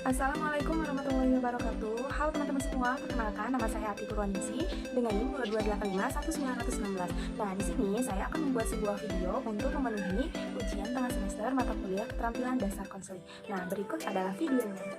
Assalamualaikum warahmatullahi wabarakatuh. Halo teman-teman semua, perkenalkan nama saya Ati Purwaningsi dengan NIM 2285196. Nah, di sini saya akan membuat sebuah video untuk memenuhi ujian tengah semester mata kuliah keterampilan dasar konseling. Nah, berikut adalah videonya.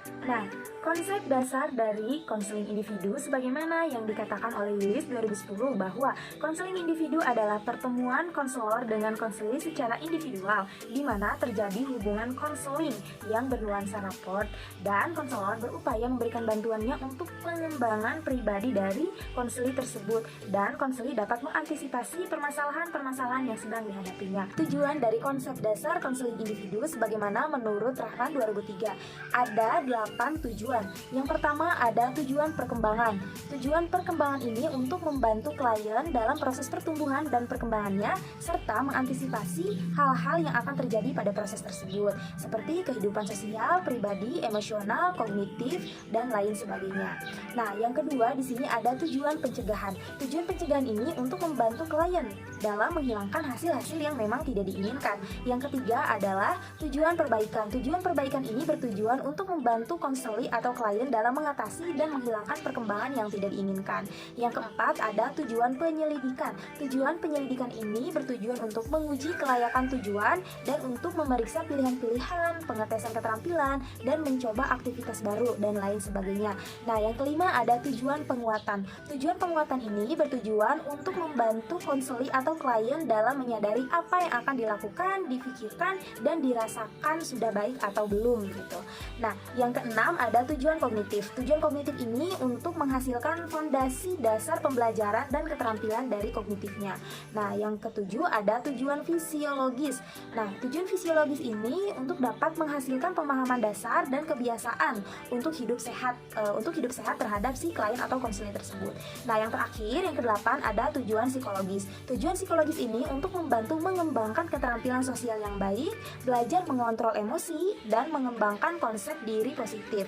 Nah, konsep dasar dari konseling individu sebagaimana yang dikatakan oleh Willis 2010 bahwa konseling individu adalah pertemuan konselor dengan konseli secara individual di mana terjadi hubungan konseling yang bernuansa raport dan konselor berupaya memberikan bantuannya untuk pengembangan pribadi dari konseli tersebut dan konseli dapat mengantisipasi permasalahan-permasalahan yang sedang dihadapinya. Tujuan dari konsep dasar konseling individu sebagaimana menurut Rahman 2003 ada 8 tujuan. Yang pertama ada tujuan perkembangan. Tujuan perkembangan ini untuk membantu klien dalam proses pertumbuhan dan perkembangannya serta mengantisipasi hal-hal yang akan terjadi pada proses tersebut seperti kehidupan sosial, pribadi, emosional, kognitif, dan lain sebagainya. Nah, yang kedua di sini ada tujuan pencegahan. Tujuan pencegahan ini untuk membantu klien dalam menghilangkan hasil-hasil yang memang tidak diinginkan. Yang ketiga adalah tujuan perbaikan. Tujuan perbaikan ini bertujuan untuk membantu konseli atau klien dalam mengatasi dan menghilangkan perkembangan yang tidak diinginkan. Yang keempat ada tujuan penyelidikan. Tujuan penyelidikan ini bertujuan untuk menguji kelayakan tujuan dan untuk memeriksa pilihan-pilihan, pengetesan keterampilan, dan mencoba aktivitas baru dan lain sebagainya. Nah, yang kelima ada tujuan penguatan. Tujuan penguatan ini bertujuan untuk membantu konseli atau klien dalam menyadari apa yang akan dilakukan, difikirkan, dan dirasakan sudah baik atau belum gitu. Nah, yang keenam ada tujuan kognitif. Tujuan kognitif ini untuk menghasilkan fondasi dasar pembelajaran dan keterampilan dari kognitifnya. Nah, yang ketujuh ada tujuan fisiologis. Nah, tujuan fisiologis ini untuk dapat menghasilkan pemahaman dasar dan kebiasaan untuk hidup sehat terhadap si klien atau konselor tersebut. Nah, yang terakhir yang kedelapan ada tujuan psikologis. Tujuan psikologis ini untuk membantu mengembangkan keterampilan sosial yang baik, belajar mengontrol emosi, dan mengembangkan konsep diri positif.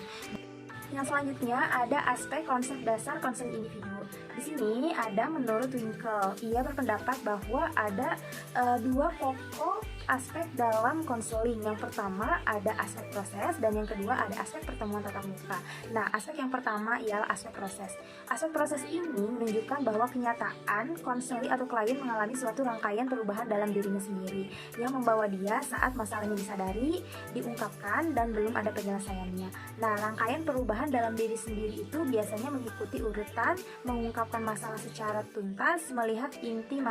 Yang selanjutnya ada aspek konsep dasar konseling individu. Di sini ada menurut Winkle, ia berpendapat bahwa ada dua pokok aspek dalam konseling. Yang pertama ada aspek proses dan yang kedua ada aspek pertemuan tatap muka. Nah, aspek yang pertama ialah aspek proses. Aspek proses ini menunjukkan bahwa kenyataan konseli atau klien mengalami suatu rangkaian perubahan dalam dirinya sendiri yang membawa dia saat masalahnya disadari, diungkapkan, dan belum ada penyelesaiannya. Nah, rangkaian perubahan dalam diri sendiri itu biasanya mengikuti urutan mengungkapkan masalah secara tuntas, melihat inti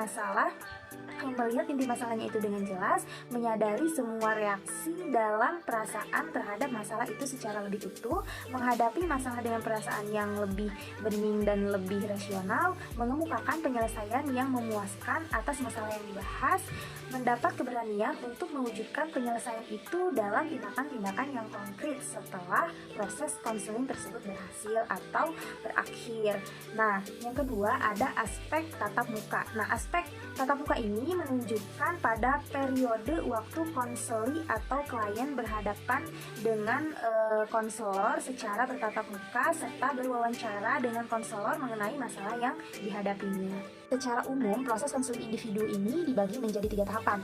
masalahnya itu dengan jelas, menyadari semua reaksi dalam perasaan terhadap masalah itu secara lebih utuh, menghadapi masalah dengan perasaan yang lebih bening dan lebih rasional, mengemukakan penyelesaian yang memuaskan atas masalah yang dibahas, mendapat keberanian untuk mewujudkan penyelesaian itu dalam tindakan-tindakan yang konkret setelah proses konseling tersebut berhasil atau berakhir. Nah, yang kedua ada aspek tatap muka. Nah, aspek tatap muka ini menunjukkan pada periode waktu konseli atau klien berhadapan dengan konselor secara bertatap muka serta berwawancara dengan konselor mengenai masalah yang dihadapinya. Secara umum, proses konseling individu ini dibagi menjadi 3 tahapan.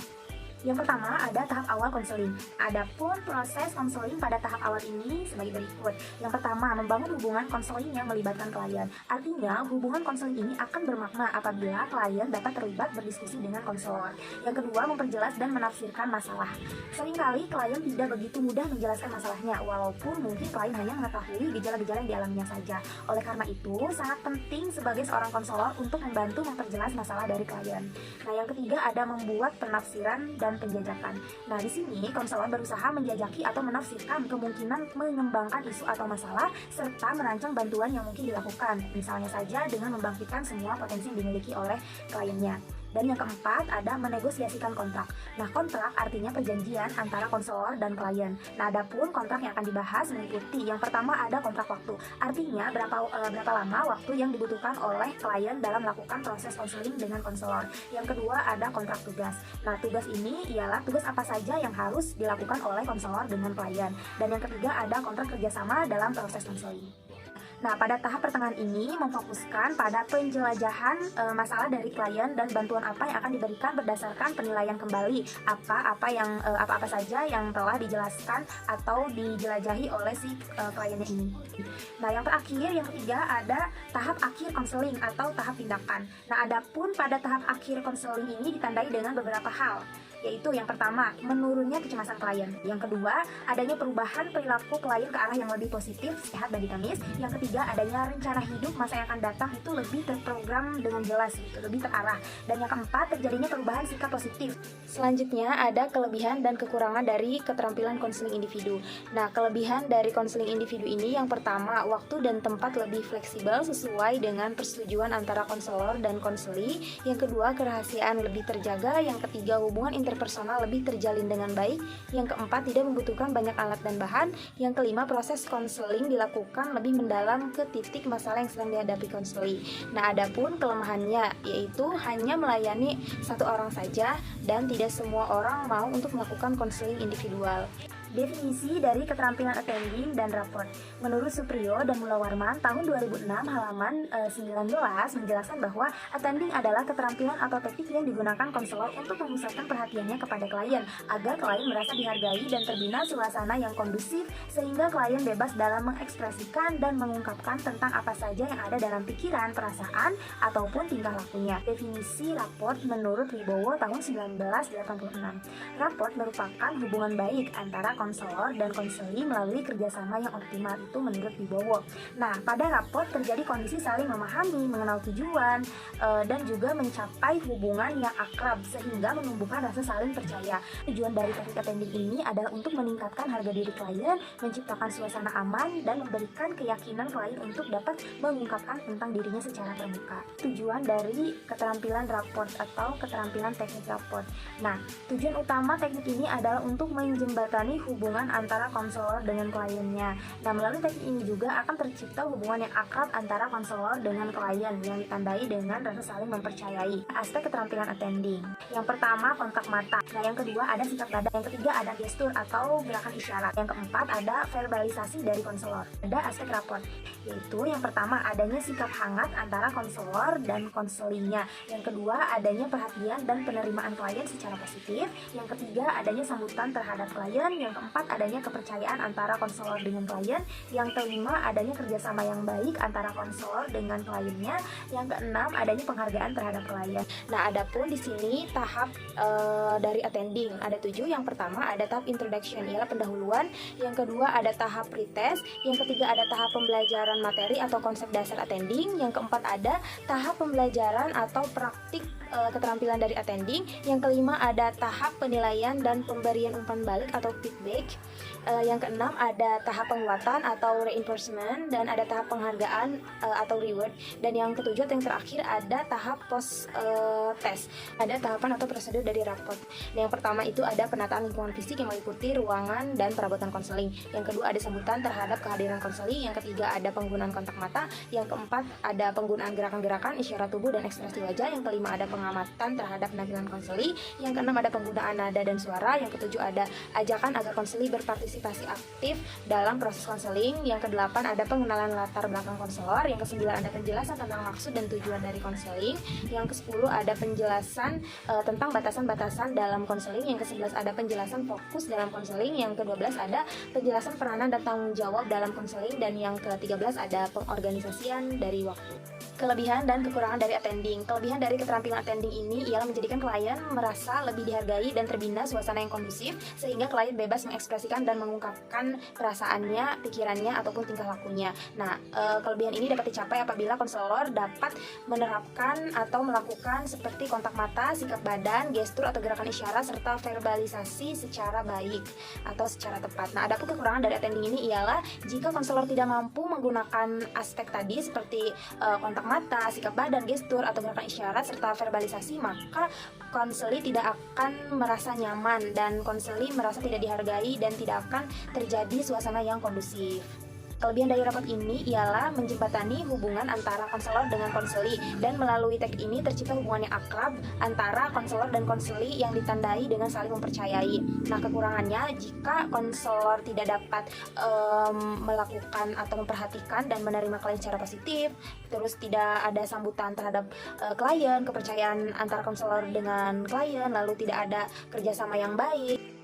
Yang pertama ada tahap awal konseling. Adapun proses konseling pada tahap awal ini sebagai berikut. Yang pertama, membangun hubungan konseling yang melibatkan klien. Artinya, hubungan konseling ini akan bermakna apabila klien dapat terlibat berdiskusi dengan konselor. Yang kedua, memperjelas dan menafsirkan masalah. Seringkali klien tidak begitu mudah menjelaskan masalahnya, walaupun mungkin klien hanya mengetahui gejala-gejala yang dialaminya saja. Oleh karena itu, sangat penting sebagai seorang konselor untuk membantu memperjelas masalah dari klien. Nah, yang ketiga ada membuat penafsiran dan penjajakan. Nah, di sini konselor berusaha menjajaki atau menafsirkan kemungkinan mengembangkan isu atau masalah serta merancang bantuan yang mungkin dilakukan. Misalnya saja dengan membangkitkan semua potensi yang dimiliki oleh kliennya. Dan yang keempat ada menegosiasikan kontrak. Nah, kontrak artinya perjanjian antara konselor dan klien. Nah, adapun kontrak yang akan dibahas meliputi yang pertama ada kontrak waktu. Artinya berapa lama waktu yang dibutuhkan oleh klien dalam melakukan proses konseling dengan konselor. Yang kedua ada kontrak tugas. Nah, tugas ini ialah tugas apa saja yang harus dilakukan oleh konselor dengan klien. Dan yang ketiga ada kontrak kerjasama dalam proses konseling. Nah, pada tahap pertengahan ini memfokuskan pada penjelajahan masalah dari klien dan bantuan apa yang akan diberikan berdasarkan penilaian kembali apa-apa saja yang telah dijelaskan atau dijelajahi oleh si kliennya ini. Nah, yang terakhir, yang ketiga ada tahap akhir konseling atau tahap tindakan. Nah, adapun pada tahap akhir konseling ini ditandai dengan beberapa hal, yaitu yang pertama, menurunnya kecemasan klien. Yang kedua, adanya perubahan perilaku klien ke arah yang lebih positif, sehat dan dinamis. Yang ketiga, adanya rencana hidup masa yang akan datang itu lebih terprogram dengan jelas, gitu, lebih terarah. Dan yang keempat, terjadinya perubahan sikap positif. Selanjutnya, ada kelebihan dan kekurangan dari keterampilan konseling individu. Nah, kelebihan dari konseling individu ini yang pertama, waktu dan tempat lebih fleksibel sesuai dengan persetujuan antara konselor dan konseli. Yang kedua, kerahasiaan lebih terjaga. Yang ketiga, hubungan interpersonal lebih terjalin dengan baik. Yang keempat, tidak membutuhkan banyak alat dan bahan. Yang kelima, proses konseling dilakukan lebih mendalam ke titik masalah yang sedang dihadapi konseli. Nah, adapun kelemahannya yaitu hanya melayani satu orang saja dan tidak semua orang mau untuk melakukan konseling individual. Definisi dari keterampilan attending dan raport. Menurut Supriyo dan Mulawarman tahun 2006 halaman 19 menjelaskan bahwa attending adalah keterampilan atau teknik yang digunakan konselor untuk memusatkan perhatiannya kepada klien agar klien merasa dihargai dan terbina suasana yang kondusif sehingga klien bebas dalam mengekspresikan dan mengungkapkan tentang apa saja yang ada dalam pikiran, perasaan, ataupun tingkah lakunya. Definisi raport menurut Wibowo tahun 1986. Raport merupakan hubungan baik antara konselor dan konseli melalui kerjasama yang optimal, itu menurut Wibowo. Nah, pada raport terjadi kondisi saling memahami, mengenal tujuan, dan juga mencapai hubungan yang akrab sehingga menumbuhkan rasa saling percaya. Tujuan dari teknik attending ini adalah untuk meningkatkan harga diri klien, menciptakan suasana aman, dan memberikan keyakinan klien untuk dapat mengungkapkan tentang dirinya secara terbuka. Tujuan dari keterampilan raport atau keterampilan teknik raport. Nah, tujuan utama teknik ini adalah untuk menjembatani hubungan antara konselor dengan kliennya. Nah, melalui teknik ini juga akan tercipta hubungan yang akrab antara konselor dengan klien yang ditandai dengan rasa saling mempercayai. Aspek keterampilan attending. Yang pertama, kontak mata. Nah, yang kedua ada sikap badan. Yang ketiga ada gestur atau gerakan isyarat. Yang keempat ada verbalisasi dari konselor. Ada aspek raport, yaitu yang pertama adanya sikap hangat antara konselor dan konselinya. Yang kedua adanya perhatian dan penerimaan klien secara positif. Yang ketiga adanya sambutan terhadap klien. Yang keempat adanya kepercayaan antara konselor dengan klien. Yang kelima adanya kerjasama yang baik antara konselor dengan kliennya. Yang keenam adanya penghargaan terhadap klien. Nah, adapun di sini tahap dari attending ada 7. Yang pertama ada tahap introduction, ialah pendahuluan. Yang kedua ada tahap pretest. Yang ketiga ada tahap pembelajaran materi atau konsep dasar attending. Yang keempat ada tahap pembelajaran atau praktik keterampilan dari attending. Yang kelima ada tahap penilaian dan pemberian umpan balik atau feedback. Yang keenam ada tahap penguatan atau reinforcement, dan ada tahap penghargaan atau reward. Dan yang ketujuh atau yang terakhir ada tahap post test. Ada tahapan atau prosedur dari raport. Yang pertama itu ada penataan lingkungan fisik yang meliputi ruangan dan perabotan konseling. Yang kedua ada sambutan terhadap kehadiran konseling. Yang ketiga ada penggunaan kontak mata. Yang keempat ada penggunaan gerakan-gerakan, isyarat tubuh dan ekspresi wajah. Yang kelima ada pengamatan terhadap penampilan konseli. Yang keenam ada penggunaan nada dan suara. Yang ketujuh ada ajakan agar konseli berpartisipasi aktif dalam proses konseling. Yang kedelapan ada pengenalan latar belakang konselor. Yang kesembilan ada penjelasan tentang maksud dan tujuan dari konseling. Yang kesepuluh ada penjelasan tentang batasan-batasan dalam konseling. Yang kesebelas ada penjelasan fokus dalam konseling. Yang kedua belas ada penjelasan peranan dan tanggung jawab dalam konseling. Dan yang ke-13 ada pengorganisasian dari waktu. Kelebihan dan kekurangan dari attending. Kelebihan dari keterampilan attending ini ialah menjadikan klien merasa lebih dihargai dan terbina suasana yang kondusif sehingga klien bebas mengekspresikan dan mengungkapkan perasaannya, pikirannya, ataupun tingkah lakunya. Nah, kelebihan ini dapat dicapai apabila konselor dapat menerapkan atau melakukan seperti kontak mata, sikap badan, gestur atau gerakan isyarat, serta verbalisasi secara baik atau secara tepat. Nah, adapun kekurangan dari attending ini ialah jika konselor tidak mampu menggunakan aspek tadi seperti kontak mata, sikap badan, gestur, atau gerakan isyarat, serta verbalisasi, maka konseli tidak akan merasa nyaman dan konseli merasa tidak dihargai dan tidak akan terjadi suasana yang kondusif. Kelebihan dari rapot ini ialah menjembatani hubungan antara konselor dengan konseli, dan melalui tag ini tercipta hubungan yang akrab antara konselor dan konseli yang ditandai dengan saling mempercayai. Nah, kekurangannya jika konselor tidak dapat melakukan atau memperhatikan dan menerima klien secara positif, terus tidak ada sambutan terhadap klien, kepercayaan antara konselor dengan klien, lalu tidak ada kerjasama yang baik.